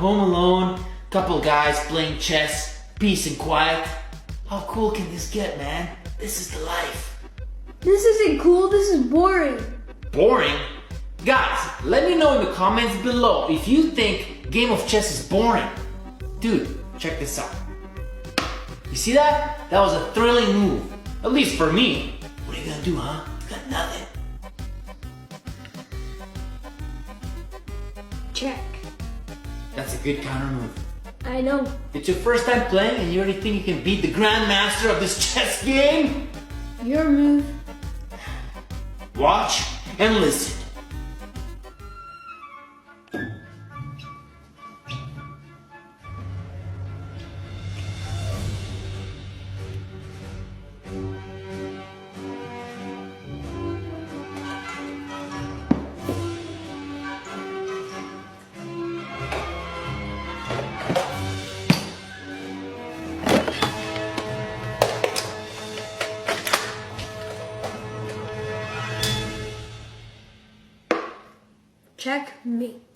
home alone, couple guys playing chess, peace and quiet. How cool can this get, man? This is the life. This isn't cool, this is boring. Boring? Guys, let me know in the comments below if you think game of chess is boring. Dude, check this out. You see that? That was a thrilling move. At least for me. What are you gonna do, huh? You got nothing. Check. That's a good counter move. I know. It's your first time playing and you already think you can beat the grandmaster of this chess game? Your move. Watch and listen. Checkmate.